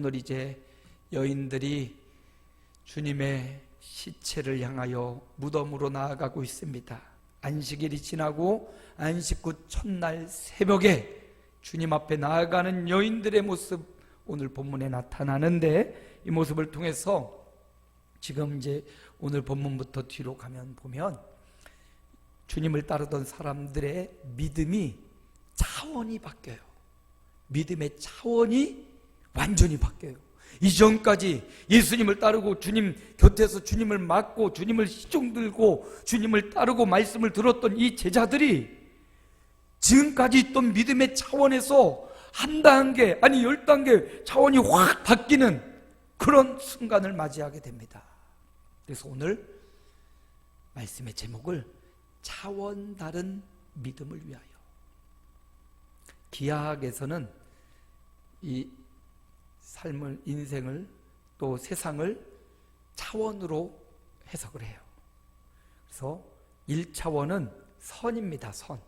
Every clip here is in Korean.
오늘 이제 여인들이 주님의 시체를 향하여 무덤으로 나아가고 있습니다. 안식일이 지나고 안식 후 첫날 새벽에 주님 앞에 나아가는 여인들의 모습, 오늘 본문에 나타나는데, 이 모습을 통해서 지금 이제 오늘 본문부터 뒤로 가면 보면 주님을 따르던 사람들의 믿음이 차원이 바뀌어요. 믿음의 차원이 완전히 바뀌어요. 이전까지 예수님을 따르고 주님 곁에서 주님을 맡고 주님을 시종 들고 주님을 따르고 말씀을 들었던 이 제자들이 지금까지 있던 믿음의 차원에서 한 단계, 아니 10단계 차원이 확 바뀌는 그런 순간을 맞이하게 됩니다. 그래서 오늘 말씀의 제목을 차원 다른 믿음을 위하여. 기하학에서는 이 삶을, 인생을, 또 세상을 차원으로 해석을 해요. 그래서 1차원은 선입니다. 선.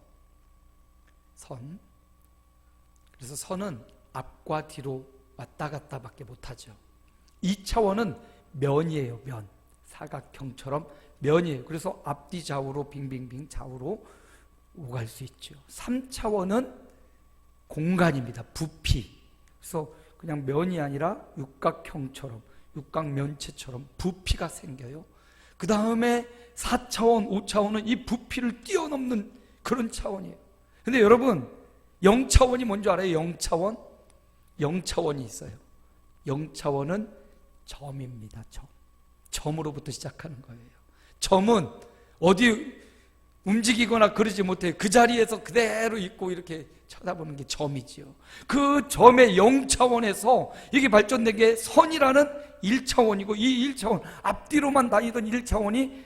그래서 선은 앞과 뒤로 왔다 갔다 밖에 못하죠. 2차원은 면이에요. 면. 사각형처럼 면이에요. 그래서 앞뒤 좌우로 빙빙빙 좌우로 오갈 수 있죠. 3차원은 공간입니다. 부피. 그래서 그냥 면이 아니라 육각형처럼, 육각면체처럼 부피가 생겨요. 그 다음에 4차원, 5차원은 이 부피를 뛰어넘는 그런 차원이에요. 근데 여러분, 0차원이 뭔지 알아요? 0차원? 0차원이 있어요. 0차원은 점입니다. 점으로부터 시작하는 거예요. 점은 어디 움직이거나 그러지 못해요. 그 자리에서 그대로 있고 이렇게 쳐다보는 게 점이지요. 그 점의 0차원에서 이게 발전된 게 선이라는 1차원이고, 이 1차원, 앞뒤로만 다니던 1차원이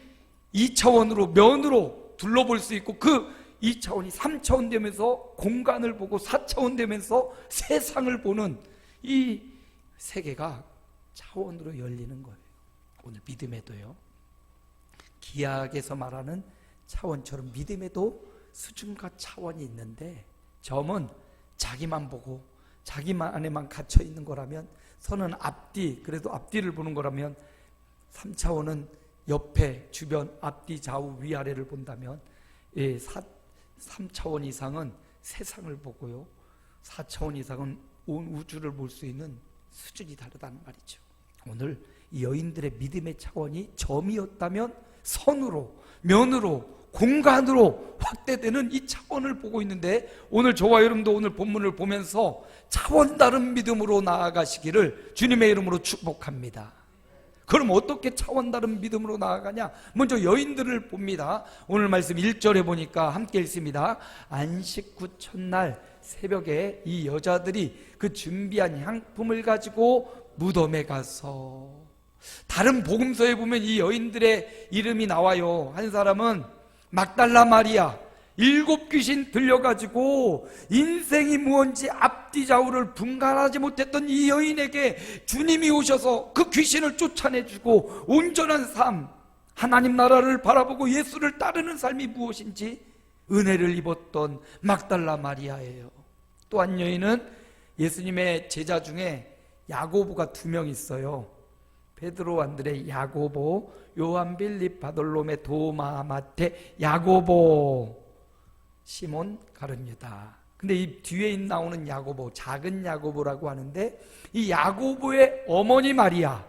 2차원으로 면으로 둘러볼 수 있고, 그 2차원이 3차원 되면서 공간을 보고 4차원 되면서 세상을 보는 이 세계가 차원으로 열리는 거예요. 오늘 믿음에도요, 기하학에서 말하는 차원처럼 믿음에도 수준과 차원이 있는데, 점은 자기만 보고 자기만 안에만 갇혀 있는 거라면, 선은 앞뒤, 그래도 앞뒤를 보는 거라면, 3차원은 옆에 주변 앞뒤 좌우 위아래를 본다면, 3차원 이상은 세상을 보고요, 4차원 이상은 온 우주를 볼 수 있는 수준이 다르다는 말이죠. 오늘 이 여인들의 믿음의 차원이 점이었다면 선으로, 면으로, 공간으로 확대되는 이 차원을 보고 있는데, 오늘 저와 여러분도 오늘 본문을 보면서 차원 다른 믿음으로 나아가시기를 주님의 이름으로 축복합니다. 그럼 어떻게 차원 다른 믿음으로 나아가냐? 먼저 여인들을 봅니다. 오늘 말씀 1절에 보니까 함께 읽습니다. 안식 후 첫날 새벽에 이 여자들이 그 준비한 향품을 가지고 무덤에 가서, 다른 복음서에 보면 이 여인들의 이름이 나와요. 한 사람은 막달라 마리아, 7 귀신 들려가지고 인생이 무언지 앞뒤 좌우를 분간하지 못했던 이 여인에게 주님이 오셔서 그 귀신을 쫓아내주고 온전한 삶, 하나님 나라를 바라보고 예수를 따르는 삶이 무엇인지 은혜를 입었던 막달라 마리아예요. 또 한 여인은 예수님의 제자 중에 야고보가 2명 있어요. 베드로, 안드레, 야고보, 요한, 빌립, 바돌로메, 도마, 마테, 야고보, 시몬, 가룟유다. 근데 이 뒤에 나오는 야고보, 작은 야고보라고 하는데, 이 야고보의 어머니 마리아,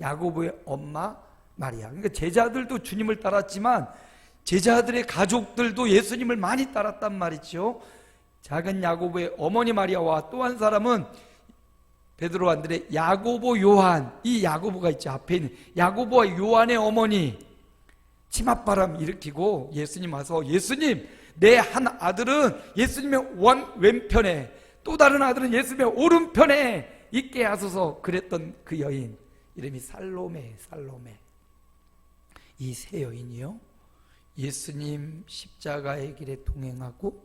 야고보의 엄마 마리아. 그러니까 제자들도 주님을 따랐지만 제자들의 가족들도 예수님을 많이 따랐단 말이죠. 작은 야고보의 어머니 마리아와 또 한 사람은 베드로, 안드레, 야고보, 요한. 이 야고보가 있죠. 앞에 있는 야고보와 요한의 어머니. 치맛바람 일으키고 예수님 와서, 예수님, 내 한 아들은 예수님의 왼편에, 또 다른 아들은 예수님의 오른편에 있게 하소서 그랬던 그 여인, 이름이 살로메. 이 세 여인이요, 예수님 십자가의 길에 동행하고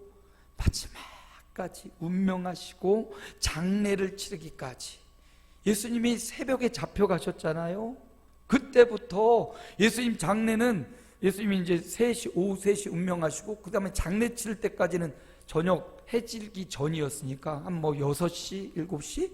마지막까지 운명하시고 장례를 치르기까지, 예수님이 새벽에 잡혀가셨잖아요. 그때부터 예수님 장례는, 예수님이 이제 오후 3시 운명하시고 그 다음에 장례 치를 때까지는 저녁 해질기 전이었으니까 한 뭐 6시, 7시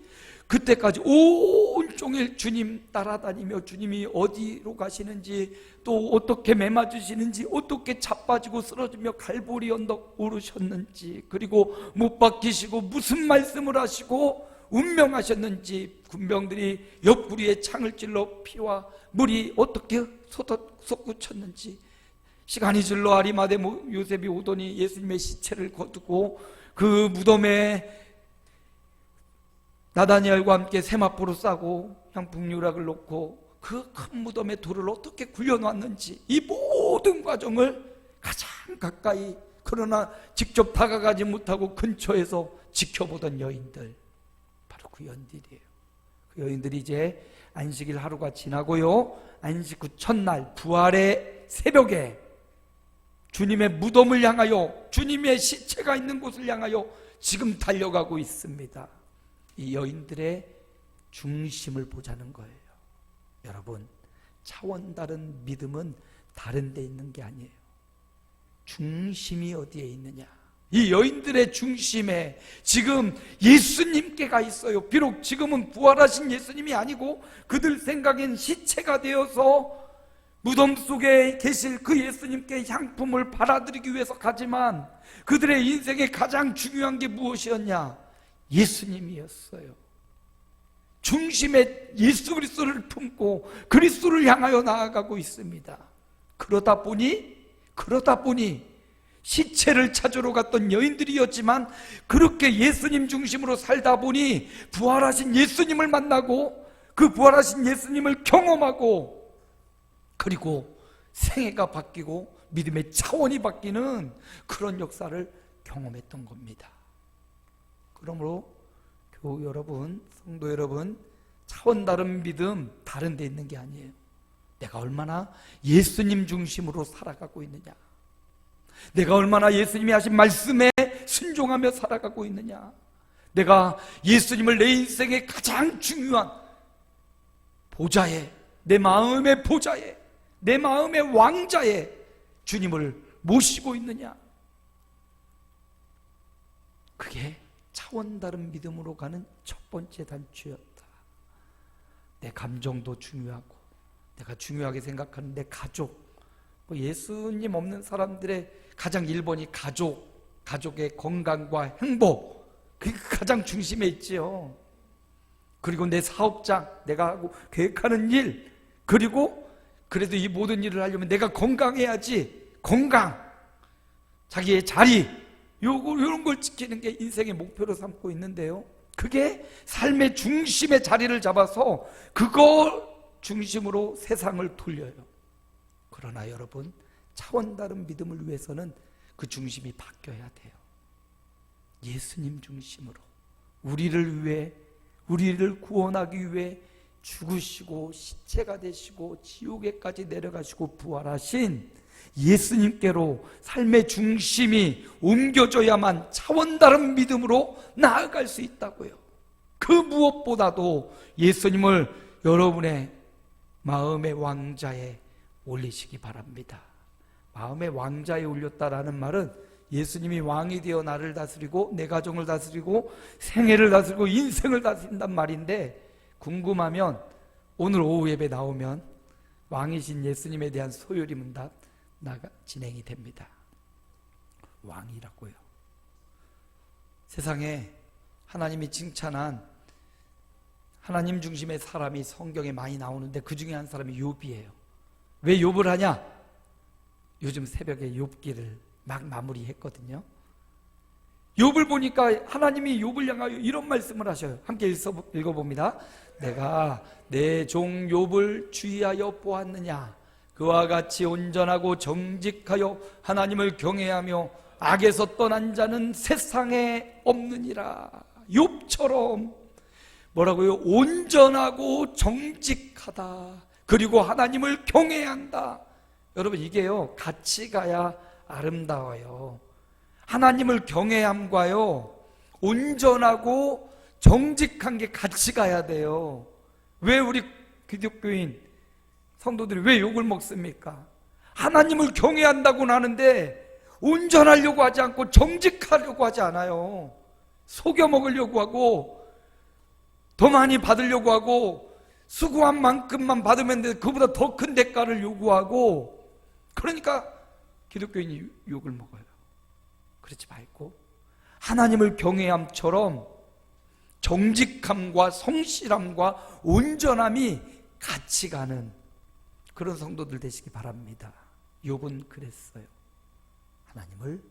그때까지 온종일 주님 따라다니며 주님이 어디로 가시는지 또 어떻게 매맞으시는지 어떻게 자빠지고 쓰러지며 갈보리 언덕 오르셨는지 그리고 못 박히시고 무슨 말씀을 하시고 운명하셨는지 군병들이 옆구리에 창을 찔러 피와 물이 어떻게 솟구쳤는지 시간이 질러 아리마대 요셉이 오더니 예수님의 시체를 거두고 그 무덤에 나다니엘과 함께 세마포로 싸고 향품유락을 놓고 그 큰 무덤에 돌을 어떻게 굴려놨는지 이 모든 과정을 가장 가까이 그러나 직접 다가가지 못하고 근처에서 지켜보던 여인들, 바로 그 여인들이에요. 그 여인들이 이제 안식일 하루가 지나고요, 안식 후 첫날 부활의 새벽에 주님의 무덤을 향하여, 주님의 시체가 있는 곳을 향하여 지금 달려가고 있습니다. 이 여인들의 중심을 보자는 거예요. 여러분, 차원 다른 믿음은 다른 데 있는 게 아니에요. 중심이 어디에 있느냐? 이 여인들의 중심에 지금 예수님께 가 있어요. 비록 지금은 부활하신 예수님이 아니고 그들 생각엔 시체가 되어서 무덤 속에 계실 그 예수님께 향품을 받아들이기 위해서 가지만 그들의 인생에 가장 중요한 게 무엇이었냐? 예수님이었어요. 중심에 예수 그리스도를 품고 그리스도를 향하여 나아가고 있습니다. 그러다 보니 시체를 찾으러 갔던 여인들이었지만 그렇게 예수님 중심으로 살다 보니 부활하신 예수님을 만나고 그 부활하신 예수님을 경험하고 그리고 생애가 바뀌고 믿음의 차원이 바뀌는 그런 역사를 경험했던 겁니다. 그러므로 교우 여러분, 성도 여러분, 차원 다른 믿음 다른 데 있는 게 아니에요. 내가 얼마나 예수님 중심으로 살아가고 있느냐, 내가 얼마나 예수님이 하신 말씀에 순종하며 살아가고 있느냐, 내가 예수님을 내 인생의 가장 중요한 보좌에, 내 마음의 보좌에, 내 마음의 왕자에 주님을 모시고 있느냐, 그게 차원 다른 믿음으로 가는 첫 번째 단추였다. 내 감정도 중요하고 내가 중요하게 생각하는 내 가족, 예수님 없는 사람들의 가장 1번이 가족의 건강과 행복, 그게 가장 중심에 있지요. 그리고 내 사업장, 내가 하고 계획하는 일, 그리고 그래도 이 모든 일을 하려면 내가 건강해야지. 건강, 자기의 자리, 이런 걸 지키는 게 인생의 목표로 삼고 있는데요, 그게 삶의 중심의 자리를 잡아서 그걸 중심으로 세상을 돌려요. 그러나 여러분, 차원 다른 믿음을 위해서는 그 중심이 바뀌어야 돼요. 예수님 중심으로 우리를 위해, 우리를 구원하기 위해 죽으시고 시체가 되시고 지옥에까지 내려가시고 부활하신 예수님께로 삶의 중심이 옮겨져야만 차원 다른 믿음으로 나아갈 수 있다고요. 그 무엇보다도 예수님을 여러분의 마음의 왕자에 올리시기 바랍니다. 마음의 왕자에 올렸다라는 말은 예수님이 왕이 되어 나를 다스리고 내 가정을 다스리고 생애를 다스리고 인생을 다스린단 말인데, 궁금하면 오늘 오후 예배 나오면 왕이신 예수님에 대한 소요리 문답 진행이 됩니다. 왕이라고요. 세상에 하나님이 칭찬한 하나님 중심의 사람이 성경에 많이 나오는데 그 중에 한 사람이 욥이에요. 왜 욥을 하냐? 요즘 새벽에 욥기를 막 마무리했거든요. 욥을 보니까 하나님이 욥을 향하여 이런 말씀을 하셔요. 함께 읽어봅니다. 내가 내 종 욥을 주의하여 보았느냐? 그와 같이 온전하고 정직하여 하나님을 경외하며 악에서 떠난 자는 세상에 없느니라. 욥처럼 뭐라고요? 온전하고 정직하다. 그리고 하나님을 경외한다. 여러분, 이게요, 같이 가야 아름다워요. 하나님을 경외함과요, 온전하고 정직한 게 같이 가야 돼요. 왜 우리 기독교인 성도들이 왜 욕을 먹습니까? 하나님을 경외한다고는 하는데 온전하려고 하지 않고 정직하려고 하지 않아요. 속여 먹으려고 하고 더 많이 받으려고 하고 수고한 만큼만 받으면 돼. 그보다 더 큰 대가를 요구하고, 그러니까 기독교인이 욕을 먹어요. 그렇지 말고 하나님을 경외함처럼 정직함과 성실함과 온전함이 같이 가는 그런 성도들 되시기 바랍니다. 욥은 그랬어요. 하나님을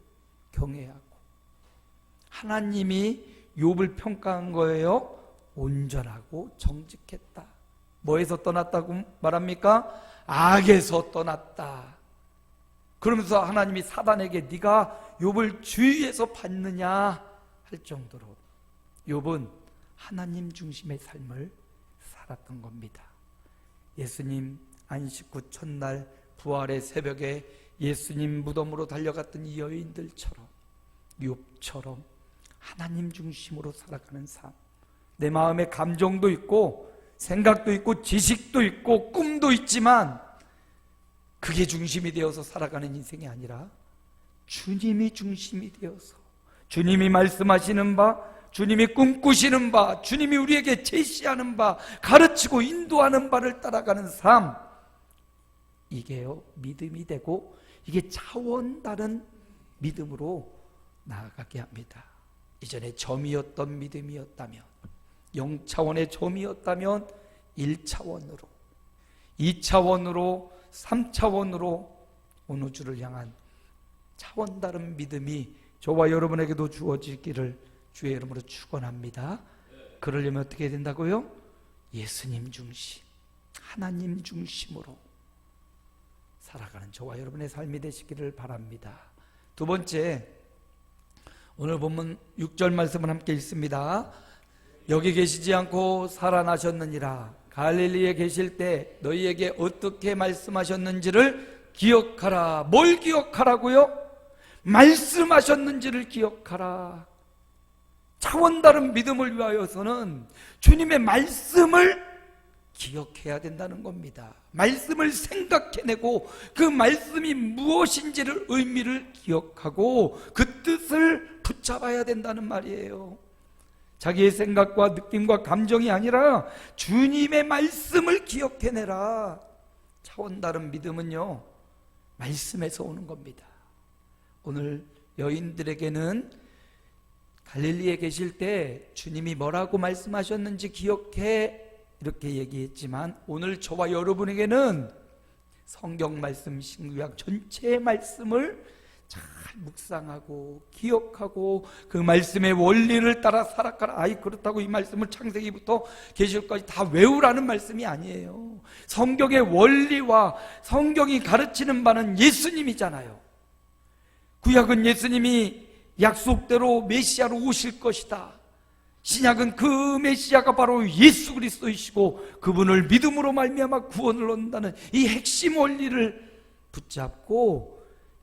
경외하고. 하나님이 욥을 평가한 거예요. 온전하고 정직했다. 뭐에서 떠났다고 말합니까? 악에서 떠났다. 그러면서 하나님이 사단에게 네가 욥을 주위에서 봤느냐 할 정도로 욥은 하나님 중심의 삶을 살았던 겁니다. 예수님 안식구 첫날 부활의 새벽에 예수님 무덤으로 달려갔던 이 여인들처럼, 욥처럼 하나님 중심으로 살아가는 삶. 내 마음에 감정도 있고 생각도 있고 지식도 있고 꿈도 있지만 그게 중심이 되어서 살아가는 인생이 아니라 주님이 중심이 되어서 주님이 말씀하시는 바, 주님이 꿈꾸시는 바, 주님이 우리에게 제시하는 바, 가르치고 인도하는 바를 따라가는 삶, 이게요 믿음이 되고 이게 차원 다른 믿음으로 나아가게 합니다. 이전에 점이었던 믿음이었다면, 0차원의 점이었다면 1차원으로, 2차원으로, 3차원으로 온 우주를 향한 차원 다른 믿음이 저와 여러분에게도 주어지기를 주의 이름으로 축원합니다. 그러려면 어떻게 해야 된다고요? 예수님 중심, 하나님 중심으로 살아가는 저와 여러분의 삶이 되시기를 바랍니다. 두 번째, 오늘 본문 6절 말씀을 함께 읽습니다. 여기 계시지 않고 살아나셨느니라. 갈릴리에 계실 때 너희에게 어떻게 말씀하셨는지를 기억하라. 뭘 기억하라고요? 말씀하셨는지를 기억하라. 차원 다른 믿음을 위하여서는 주님의 말씀을 기억해야 된다는 겁니다. 말씀을 생각해내고 그 말씀이 무엇인지를, 의미를 기억하고 그 뜻을 붙잡아야 된다는 말이에요. 자기의 생각과 느낌과 감정이 아니라 주님의 말씀을 기억해내라. 차원 다른 믿음은요, 말씀에서 오는 겁니다. 오늘 여인들에게는 갈릴리에 계실 때 주님이 뭐라고 말씀하셨는지 기억해, 이렇게 얘기했지만 오늘 저와 여러분에게는 성경 말씀, 신구약 전체의 말씀을 잘 묵상하고 기억하고 그 말씀의 원리를 따라 살아가라. 아이, 그렇다고 이 말씀을 창세기부터 계시록까지 다 외우라는 말씀이 아니에요. 성경의 원리와 성경이 가르치는 바는 예수님이잖아요. 구약은 예수님이 약속대로 메시아로 오실 것이다. 신약은 그 메시아가 바로 예수 그리스도이시고 그분을 믿음으로 말미암아 구원을 얻는다는 이 핵심 원리를 붙잡고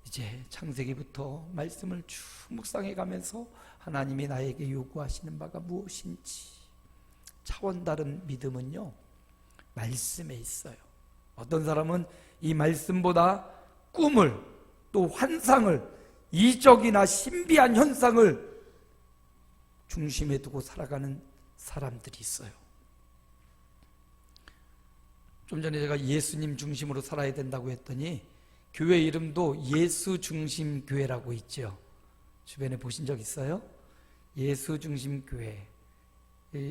이제 창세기부터 말씀을 쭉 묵상해 가면서 하나님이 나에게 요구하시는 바가 무엇인지. 차원 다른 믿음은요, 말씀에 있어요. 어떤 사람은 이 말씀보다 꿈을, 또 환상을, 이적이나 신비한 현상을 중심에 두고 살아가는 사람들이 있어요. 좀 전에 제가 예수님 중심으로 살아야 된다고 했더니 교회 이름도 예수 중심 교회라고 있죠. 주변에 보신 적 있어요? 예수 중심 교회.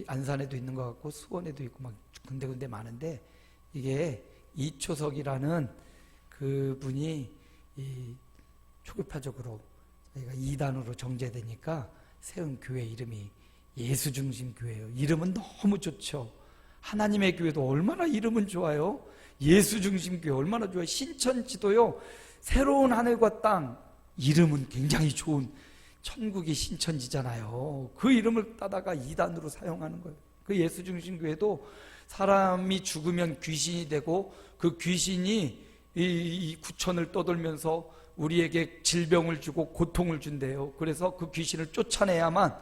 안산에도 있는 것 같고 수원에도 있고 막 군데군데 많은데, 이게 이초석이라는 그분이 초교파적으로 저희가 이단으로 정제되니까 세운 교회 이름이 예수 중심 교회예요. 이름은 너무 좋죠. 하나님의 교회도 얼마나 이름은 좋아요. 예수 중심 교회 얼마나 좋아요. 신천지도요, 새로운 하늘과 땅, 이름은 굉장히 좋은, 천국이 신천지잖아요. 그 이름을 따다가 이단으로 사용하는 거예요. 그 예수 중심 교회도 사람이 죽으면 귀신이 되고 그 귀신이 이 구천을 떠돌면서 우리에게 질병을 주고 고통을 준대요. 그래서 그 귀신을 쫓아내야만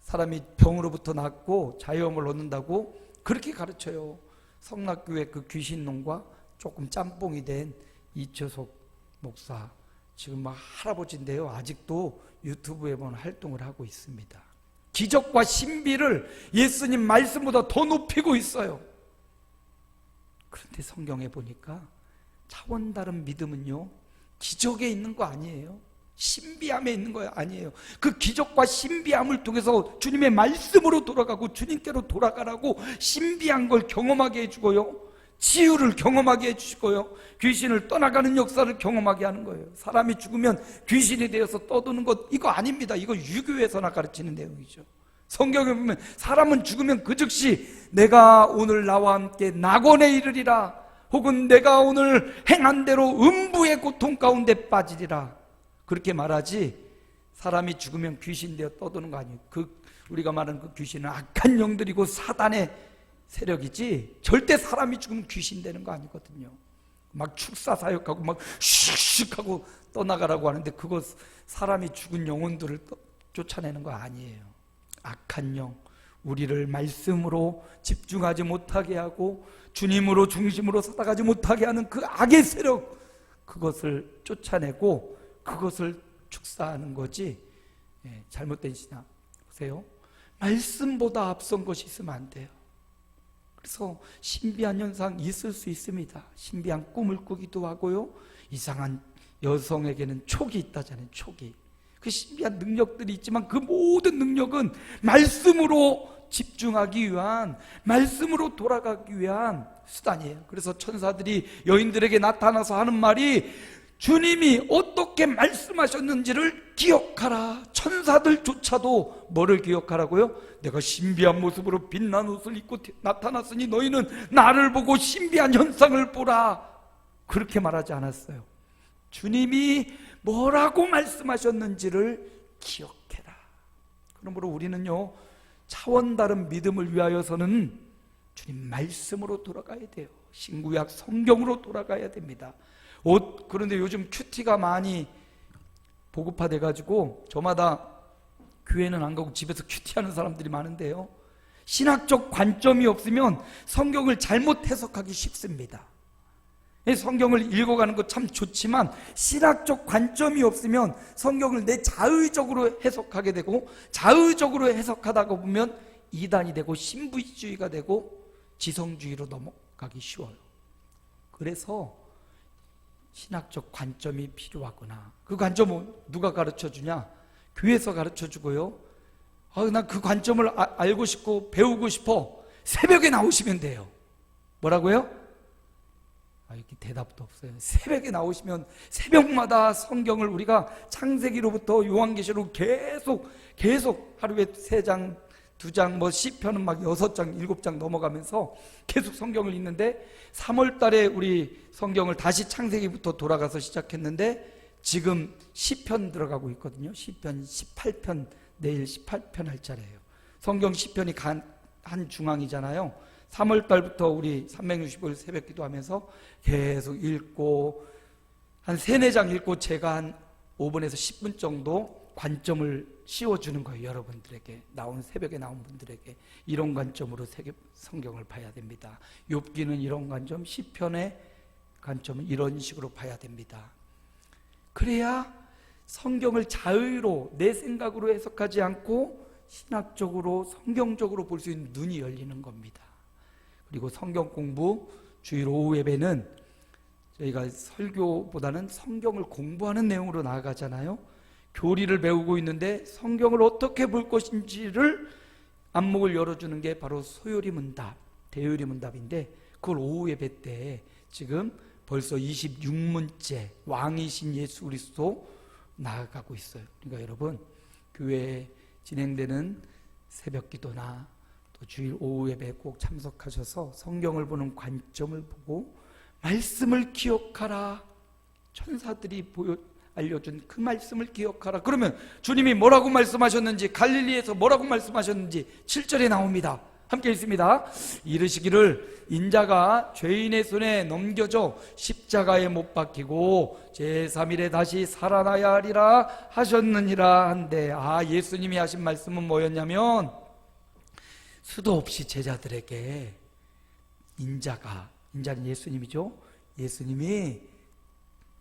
사람이 병으로부터 낫고 자유함을 얻는다고 그렇게 가르쳐요. 성락교회 그 귀신놈과 조금 짬뽕이 된 이초석 목사, 지금 막 할아버지인데요. 아직도 유튜브에 보면 활동을 하고 있습니다. 기적과 신비를 예수님 말씀보다 더 높이고 있어요. 그런데 성경에 보니까 차원 다른 믿음은요, 기적에 있는 거 아니에요. 신비함에 있는 거 아니에요. 그 기적과 신비함을 통해서 주님의 말씀으로 돌아가고 주님께로 돌아가라고 신비한 걸 경험하게 해주고요, 치유를 경험하게 해주시고요, 귀신을 떠나가는 역사를 경험하게 하는 거예요. 사람이 죽으면 귀신이 되어서 떠드는 것, 이거 아닙니다. 이거 유교에서나 가르치는 내용이죠. 성경에 보면 사람은 죽으면 그 즉시 내가 오늘 나와 함께 낙원에 이르리라, 혹은 내가 오늘 행한 대로 음부의 고통 가운데 빠지리라, 그렇게 말하지, 사람이 죽으면 귀신 되어 떠도는 거 아니에요. 우리가 말하는 그 귀신은 악한 영들이고 사단의 세력이지, 절대 사람이 죽으면 귀신 되는 거 아니거든요. 막 축사사역하고 막 슉슉하고 떠나가라고 하는데, 그거 사람이 죽은 영혼들을 쫓아내는 거 아니에요. 악한 영, 우리를 말씀으로 집중하지 못하게 하고 주님으로 중심으로 살아가지 못하게 하는 그 악의 세력, 그것을 쫓아내고 그것을 축사하는 거지, 잘못된 신앙. 보세요, 말씀보다 앞선 것이 있으면 안 돼요. 그래서 신비한 현상 있을 수 있습니다. 신비한 꿈을 꾸기도 하고요, 이상한 여성에게는 촉이 있다잖아요. 촉이, 그 신비한 능력들이 있지만 그 모든 능력은 말씀으로 집중하기 위한, 말씀으로 돌아가기 위한 수단이에요. 그래서 천사들이 여인들에게 나타나서 하는 말이, 주님이 어떻게 말씀하셨는지를 기억하라. 천사들조차도 뭐를 기억하라고요? 내가 신비한 모습으로 빛난 옷을 입고 나타났으니 너희는 나를 보고 신비한 현상을 보라, 그렇게 말하지 않았어요. 주님이 뭐라고 말씀하셨는지를 기억해라. 그러므로 우리는요, 차원 다른 믿음을 위하여서는 주님 말씀으로 돌아가야 돼요. 신구약 성경으로 돌아가야 됩니다. 그런데 요즘 큐티가 많이 보급화돼 가지고 저마다 교회는 안 가고 집에서 큐티하는 사람들이 많은데요, 신학적 관점이 없으면 성경을 잘못 해석하기 쉽습니다. 성경을 읽어가는 거 참 좋지만 신학적 관점이 없으면 성경을 내 자의적으로 해석하게 되고, 자의적으로 해석하다가 보면 이단이 되고 신부주의가 되고 지성주의로 넘어가기 쉬워요. 그래서 신학적 관점이 필요하구나. 그 관점은 누가 가르쳐주냐? 교회에서 가르쳐주고요. 난 그 관점을 알고 싶고 배우고 싶어. 새벽에 나오시면 돼요. 뭐라고요? 이렇게 대답도 없어요. 새벽에 나오시면 새벽마다 성경을 우리가 창세기로부터 요한계시록 계속 하루에 3장, 2장, 뭐 시편은 막 6장, 7장 넘어가면서 계속 성경을 읽는데, 3월 달에 우리 성경을 다시 창세기부터 돌아가서 시작했는데 지금 시편 들어가고 있거든요. 시편 18편, 내일 18편 할 차례예요. 성경 시편이 한 중앙이잖아요. 3월 달부터 우리 365일 새벽 기도하면서 계속 읽고 한 3-4장 읽고 제가 한 5분에서 10분 정도 관점을 씌워주는 거예요. 여러분들에게, 새벽에 나온 분들에게 이런 관점으로 성경을 봐야 됩니다. 욥기는 이런 관점, 시편의 관점은 이런 식으로 봐야 됩니다. 그래야 성경을 자의로 내 생각으로 해석하지 않고 신학적으로 성경적으로 볼 수 있는 눈이 열리는 겁니다. 그리고 성경 공부, 주일 오후 예배는 저희가 설교보다는 성경을 공부하는 내용으로 나아가잖아요. 교리를 배우고 있는데 성경을 어떻게 볼 것인지를 안목을 열어주는 게 바로 소요리문답, 대요리문답인데, 그걸 오후 예배 때 지금 벌써 26문째 왕이신 예수 그리스도 나아가고 있어요. 그러니까 여러분, 교회에 진행되는 새벽 기도나 또 주일 오후 예배에 꼭 참석하셔서 성경을 보는 관점을 보고 말씀을 기억하라. 천사들이 알려준 그 말씀을 기억하라. 그러면 주님이 뭐라고 말씀하셨는지, 갈릴리에서 뭐라고 말씀하셨는지 7절에 나옵니다. 함께 읽습니다. 이르시기를 인자가 죄인의 손에 넘겨져 십자가에 못 박히고 제3일에 다시 살아나야 하리라 하셨느니라 한데, 예수님이 하신 말씀은 뭐였냐면, 수도 없이 제자들에게 인자는 예수님이죠. 예수님이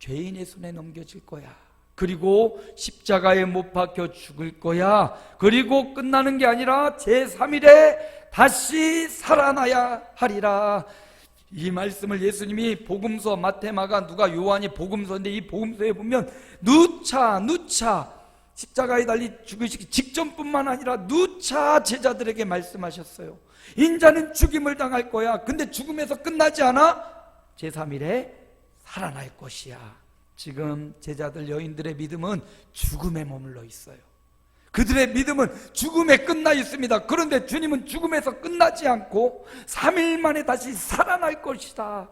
죄인의 손에 넘겨질 거야. 그리고 십자가에 못 박혀 죽을 거야. 그리고 끝나는 게 아니라 제3일에 다시 살아나야 하리라. 이 말씀을 예수님이 복음서, 마태, 마가, 누가, 요한이 복음서인데, 이 복음서에 보면 누차 십자가에 달리 죽으시기 직전뿐만 아니라 누차 제자들에게 말씀하셨어요. 인자는 죽임을 당할 거야. 근데 죽음에서 끝나지 않아. 제3일에 살아날 것이야. 지금 제자들, 여인들의 믿음은 죽음에 머물러 있어요. 그들의 믿음은 죽음에 끝나 있습니다. 그런데 주님은 죽음에서 끝나지 않고 3일 만에 다시 살아날 것이다.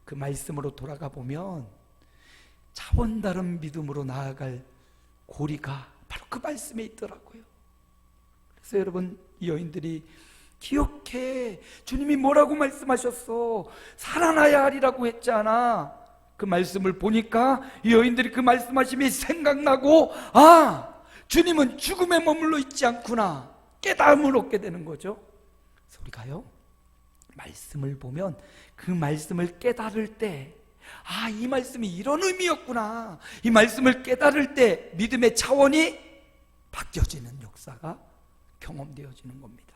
그 말씀으로 돌아가 보면 차원 다른 믿음으로 나아갈 고리가 바로 그 말씀에 있더라고요. 그래서 여러분, 이 여인들이 기억해. 주님이 뭐라고 말씀하셨어? 살아나야 하리라고 했잖아. 그 말씀을 보니까 이 여인들이 그 말씀하심이 생각나고, 아, 주님은 죽음에 머물러 있지 않구나, 깨달음을 얻게 되는 거죠. 그래서 우리가요, 말씀을 보면 그 말씀을 깨달을 때, 아, 이 말씀이 이런 의미였구나, 이 말씀을 깨달을 때 믿음의 차원이 바뀌어지는 역사가 경험되어지는 겁니다.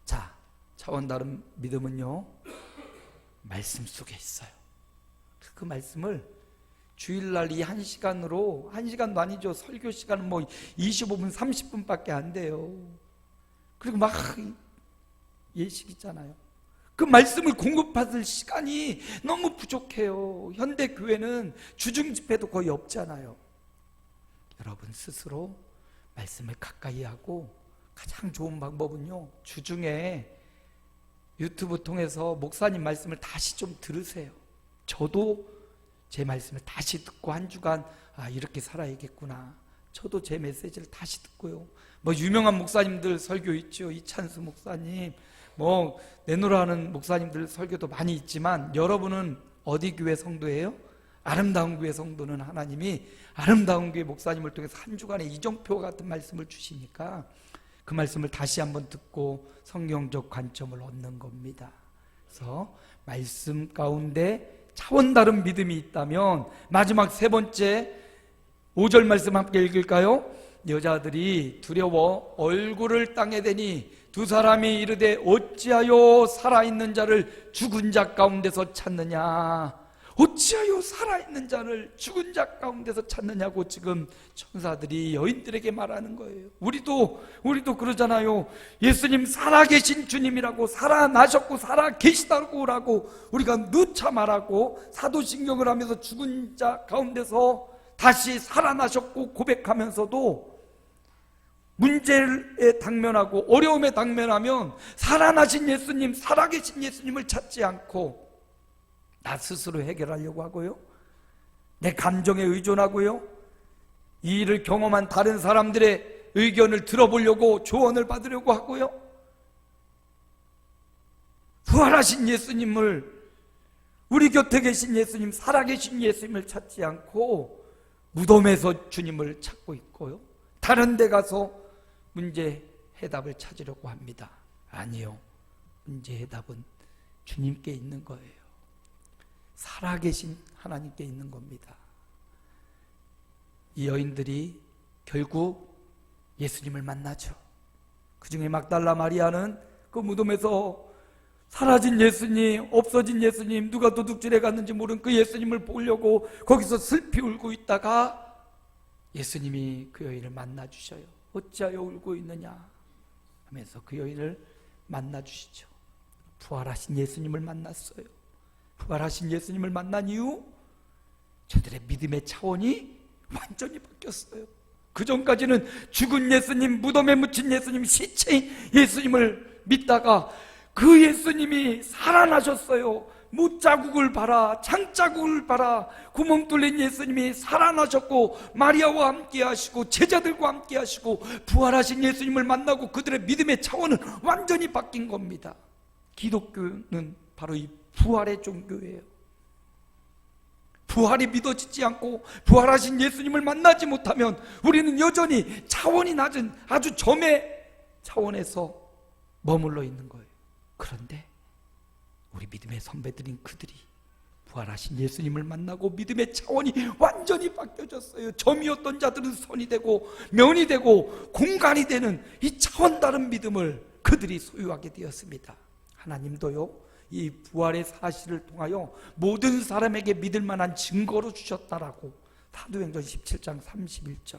자, 차원 다른 믿음은요, 말씀 속에 있어요. 그 말씀을 주일날 이 1시간으로, 1시간도 아니죠. 설교 시간은 뭐 25분, 30분밖에 안 돼요. 그리고 막 예식 있잖아요. 그 말씀을 공급받을 시간이 너무 부족해요. 현대 교회는 주중 집회도 거의 없잖아요. 여러분 스스로 말씀을 가까이 하고 가장 좋은 방법은요, 주중에 유튜브 통해서 목사님 말씀을 다시 좀 들으세요. 저도 제 말씀을 다시 듣고 한 주간, 아, 이렇게 살아야겠구나. 저도 제 메시지를 다시 듣고요. 뭐 유명한 목사님들 설교 있죠. 이찬수 목사님, 뭐 내노라 하는 목사님들 설교도 많이 있지만, 여러분은 어디 교회 성도예요? 아름다운 교회 성도는 하나님이 아름다운 교회 목사님을 통해서 한 주간에 이정표 같은 말씀을 주시니까 그 말씀을 다시 한번 듣고 성경적 관점을 얻는 겁니다. 그래서 말씀 가운데 차원 다른 믿음이 있다면, 마지막 세 번째 5절 말씀 함께 읽을까요? 여자들이 두려워 얼굴을 땅에 대니 두 사람이 이르되 어찌하여 살아있는 자를 죽은 자 가운데서 찾느냐. 어찌하여 살아있는 자를 죽은 자 가운데서 찾느냐고 지금 천사들이 여인들에게 말하는 거예요. 우리도 그러잖아요. 예수님 살아계신 주님이라고, 살아나셨고 살아계시다고 우리가 누차 말하고 사도신경을 하면서 죽은 자 가운데서 다시 살아나셨고 고백하면서도 문제에 당면하고 어려움에 당면하면 살아나신 예수님, 살아계신 예수님을 찾지 않고 나 스스로 해결하려고 하고요, 내 감정에 의존하고요, 이 일을 경험한 다른 사람들의 의견을 들어보려고, 조언을 받으려고 하고요, 부활하신 예수님을, 우리 곁에 계신 예수님, 살아계신 예수님을 찾지 않고 무덤에서 주님을 찾고 있고요, 다른 데 가서 문제 해답을 찾으려고 합니다. 아니요, 문제 해답은 주님께 있는 거예요. 살아계신 하나님께 있는 겁니다. 이 여인들이 결국 예수님을 만나죠. 그 중에 막달라 마리아는 그 무덤에서 사라진 예수님, 없어진 예수님, 누가 도둑질해 갔는지 모르는 그 예수님을 보려고 거기서 슬피 울고 있다가 예수님이 그 여인을 만나 주셔요. 어찌하여 울고 있느냐 하면서 그 여인을 만나 주시죠. 부활하신 예수님을 만났어요. 부활하신 예수님을 만난 이후 저들의 믿음의 차원이 완전히 바뀌었어요. 그 전까지는 죽은 예수님, 무덤에 묻힌 예수님, 시체인 예수님을 믿다가 그 예수님이 살아나셨어요. 못자국을 봐라, 창자국을 봐라, 구멍 뚫린 예수님이 살아나셨고 마리아와 함께 하시고 제자들과 함께 하시고 부활하신 예수님을 만나고 그들의 믿음의 차원은 완전히 바뀐 겁니다. 기독교는 바로 이 부활의 종교예요. 부활이 믿어지지 않고 부활하신 예수님을 만나지 못하면 우리는 여전히 차원이 낮은 아주 점의 차원에서 머물러 있는 거예요. 그런데 우리 믿음의 선배들인 그들이 부활하신 예수님을 만나고 믿음의 차원이 완전히 바뀌어졌어요. 점이었던 자들은 선이 되고 면이 되고 공간이 되는 이 차원 다른 믿음을 그들이 소유하게 되었습니다. 하나님도요, 이 부활의 사실을 통하여 모든 사람에게 믿을 만한 증거로 주셨다라고 사도행전 17장 31절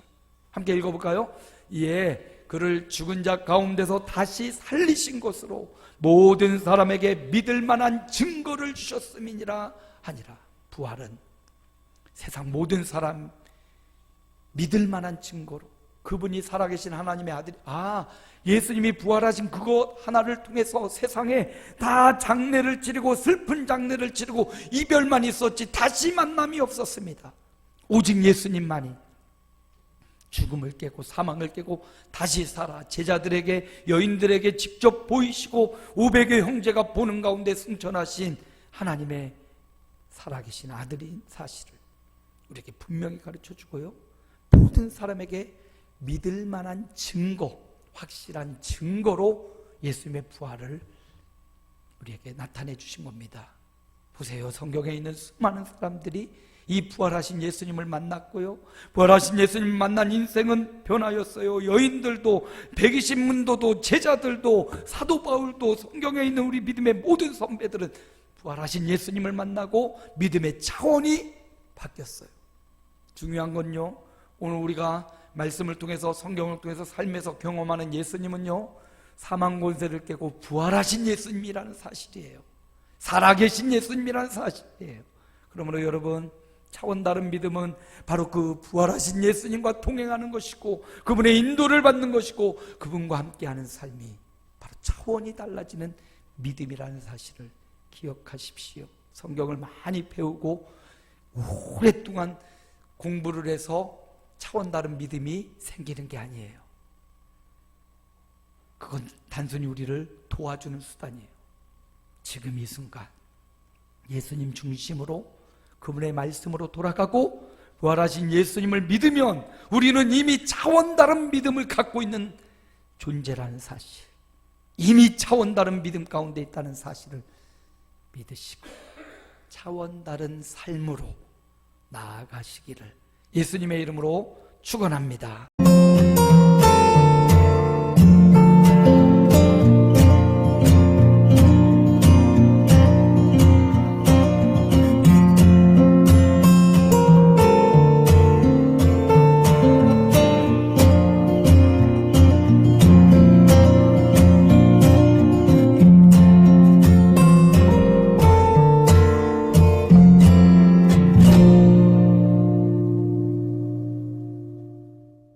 함께 읽어볼까요? 이에 그를 죽은 자 가운데서 다시 살리신 것으로 모든 사람에게 믿을 만한 증거를 주셨음이니라 하니라. 부활은 세상 모든 사람 믿을 만한 증거로, 그분이 살아계신 하나님의 아들이, 예수님이 부활하신 그것 하나를 통해서 세상에 다 장례를 치르고 슬픈 장례를 치르고 이별만 있었지 다시 만남이 없었습니다. 오직 예수님만이 죽음을 깨고 사망을 깨고 다시 살아 제자들에게, 여인들에게 직접 보이시고 500의 형제가 보는 가운데 승천하신 하나님의 살아계신 아들인 사실을 우리에게 분명히 가르쳐주고요, 모든 사람에게 믿을 만한 증거, 확실한 증거로 예수님의 부활을 우리에게 나타내 주신 겁니다. 보세요, 성경에 있는 수많은 사람들이 이 부활하신 예수님을 만났고요, 부활하신 예수님을 만난 인생은 변하였어요. 여인들도, 120문도도, 제자들도, 사도 바울도, 성경에 있는 우리 믿음의 모든 선배들은 부활하신 예수님을 만나고 믿음의 차원이 바뀌었어요. 중요한 건요, 오늘 우리가 말씀을 통해서, 성경을 통해서 삶에서 경험하는 예수님은요, 사망 권세를 깨고 부활하신 예수님이라는 사실이에요. 살아계신 예수님이라는 사실이에요. 그러므로 여러분, 차원 다른 믿음은 바로 그 부활하신 예수님과 동행하는 것이고, 그분의 인도를 받는 것이고, 그분과 함께하는 삶이 바로 차원이 달라지는 믿음이라는 사실을 기억하십시오. 성경을 많이 배우고 오랫동안 공부를 해서 차원 다른 믿음이 생기는 게 아니에요. 그건 단순히 우리를 도와주는 수단이에요. 지금 이 순간 예수님 중심으로, 그분의 말씀으로 돌아가고 부활하신 예수님을 믿으면 우리는 이미 차원 다른 믿음을 갖고 있는 존재라는 사실, 이미 차원 다른 믿음 가운데 있다는 사실을 믿으시고 차원 다른 삶으로 나아가시기를 예수님의 이름으로 축원합니다.